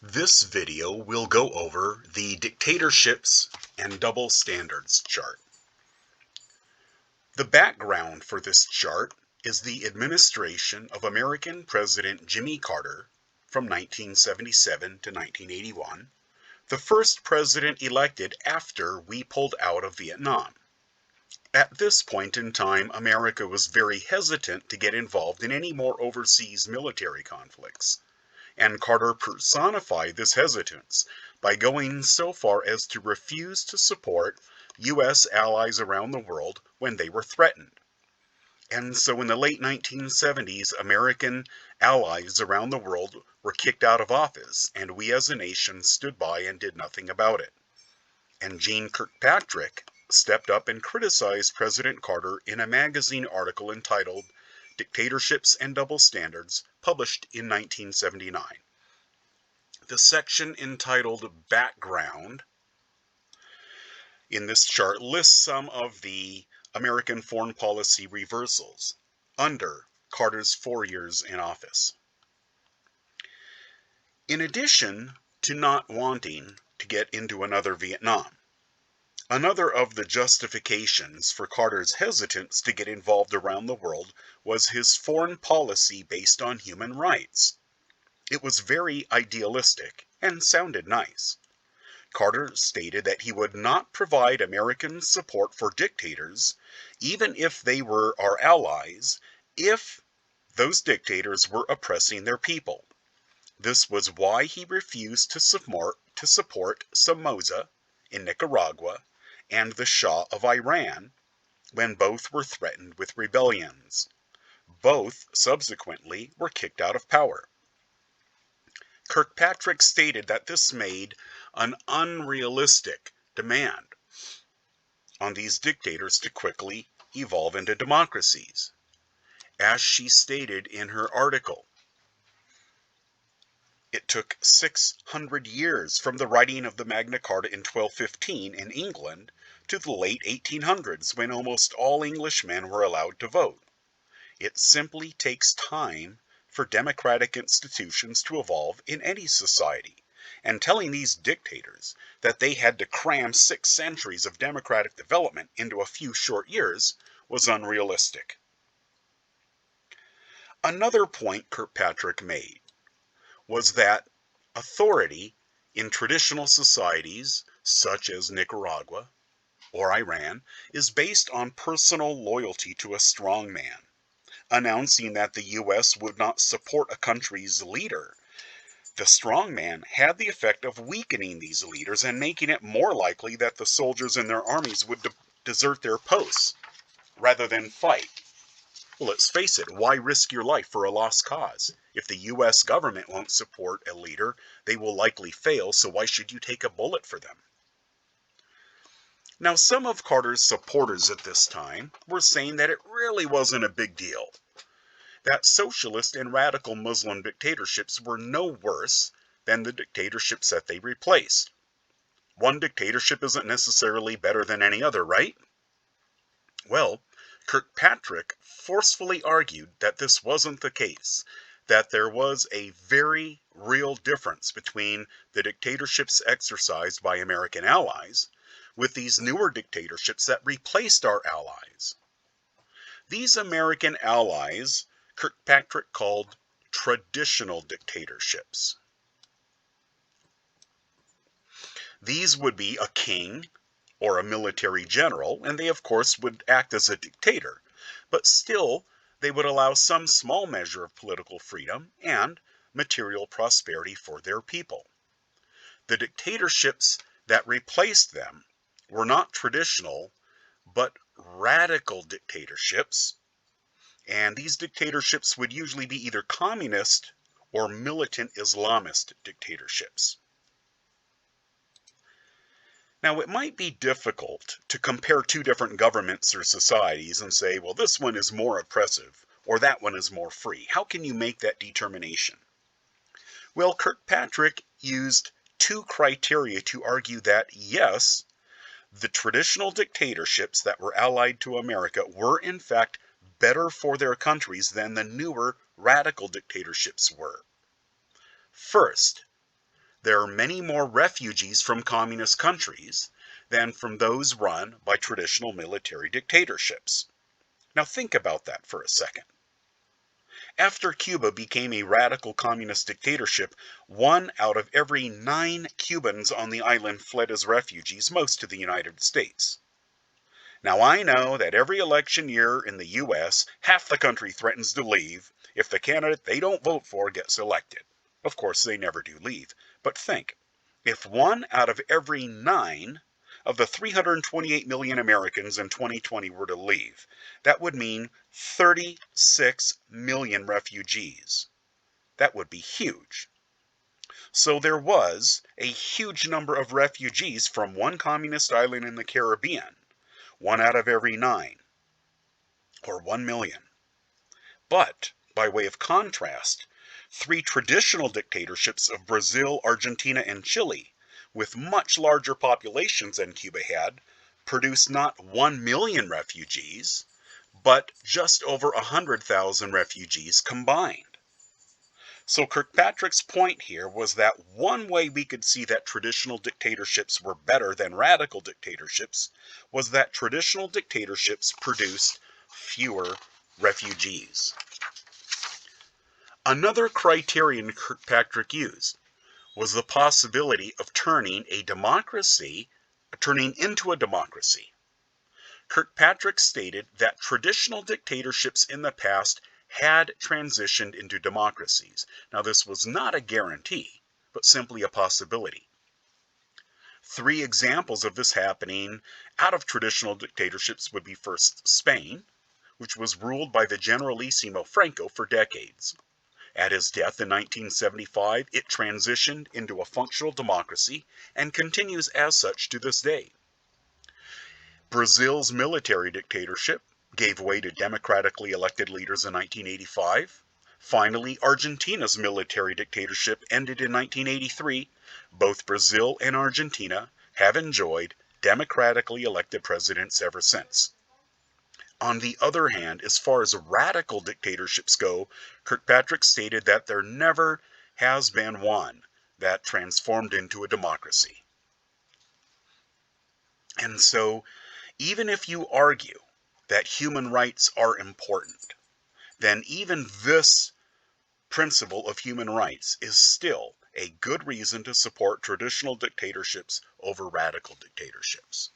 This video will go over the dictatorships and double standards chart. The background for this chart is the administration of American President Jimmy Carter from 1977 to 1981, the first president elected after we pulled out of Vietnam. At this point in time, America was very hesitant to get involved in any more overseas military conflicts. And Carter personified this hesitance by going so far as to refuse to support U.S. allies around the world when they were threatened. And so in the late 1970s, American allies around the world were kicked out of office, and we as a nation stood by and did nothing about it. And Gene Kirkpatrick stepped up and criticized President Carter in a magazine article entitled Dictatorships and Double Standards, published in 1979. The section entitled Background in this chart lists some of the American foreign policy reversals under Carter's 4 years in office. In addition to not wanting to get into another Vietnam, another of the justifications for Carter's hesitance to get involved around the world was his foreign policy based on human rights. It was very idealistic and sounded nice. Carter stated that he would not provide American support for dictators, even if they were our allies, if those dictators were oppressing their people. This was why he refused to support Somoza in Nicaragua and the Shah of Iran when both were threatened with rebellions. Both subsequently were kicked out of power. Kirkpatrick stated that this made an unrealistic demand on these dictators to quickly evolve into democracies. As she stated in her article, it took 600 years from the writing of the Magna Carta in 1215 in England to the late 1800s when almost all Englishmen were allowed to vote. It simply takes time for democratic institutions to evolve in any society, and telling these dictators that they had to cram 6 centuries of democratic development into a few short years was unrealistic. Another point Kirkpatrick made was that authority in traditional societies such as Nicaragua or Iran is based on personal loyalty to a strong man. Announcing that the U.S. would not support a country's leader, the strongman had the effect of weakening these leaders and making it more likely that the soldiers in their armies would desert their posts rather than fight. Well, let's face it, why risk your life for a lost cause? If the U.S. government won't support a leader, they will likely fail, so why should you take a bullet for them? Now, some of Carter's supporters at this time were saying that it really wasn't a big deal, that socialist and radical Muslim dictatorships were no worse than the dictatorships that they replaced. One dictatorship isn't necessarily better than any other, right? Well, Kirkpatrick forcefully argued that this wasn't the case, that there was a very real difference between the dictatorships exercised by American allies with these newer dictatorships that replaced our allies. These American allies Kirkpatrick called traditional dictatorships. These would be a king or a military general, and they of course would act as a dictator, but still they would allow some small measure of political freedom and material prosperity for their people. The dictatorships that replaced them were not traditional, but radical dictatorships, and these dictatorships would usually be either communist or militant Islamist dictatorships. Now, it might be difficult to compare two different governments or societies and say, well, this one is more oppressive or that one is more free. How can you make that determination? Well, Kirkpatrick used 2 criteria to argue that, yes, the traditional dictatorships that were allied to America were in fact better for their countries than the newer radical dictatorships were. First, there are many more refugees from communist countries than from those run by traditional military dictatorships. Now think about that for a second. After Cuba became a radical communist dictatorship, 1 out of every 9 Cubans on the island fled as refugees, most to the United States. Now I know that every election year in the US, half the country threatens to leave if the candidate they don't vote for gets elected. Of course, they never do leave. But think, if 1 out of every 9 of the 328 million Americans in 2020 were to leave, that would mean 36 million refugees. That would be huge. So there was a huge number of refugees from one communist island in the Caribbean, 1 out of every 9, or 1 million. But, by way of contrast, 3 traditional dictatorships of Brazil, Argentina, and Chile, with much larger populations than Cuba had, produced not 1 million refugees, but just over 100,000 refugees combined. So Kirkpatrick's point here was that one way we could see that traditional dictatorships were better than radical dictatorships was that traditional dictatorships produced fewer refugees. Another criterion Kirkpatrick used was the possibility of turning into a democracy. Kirkpatrick stated that traditional dictatorships in the past had transitioned into democracies. Now this was not a guarantee, but simply a possibility. 3 examples of this happening out of traditional dictatorships would be first Spain, which was ruled by the Generalissimo Franco for decades. At his death in 1975, it transitioned into a functional democracy and continues as such to this day. Brazil's military dictatorship gave way to democratically elected leaders in 1985. Finally, Argentina's military dictatorship ended in 1983. Both Brazil and Argentina have enjoyed democratically elected presidents ever since. On the other hand, as far as radical dictatorships go, Kirkpatrick stated that there never has been one that transformed into a democracy. And so, even if you argue that human rights are important, then even this principle of human rights is still a good reason to support traditional dictatorships over radical dictatorships.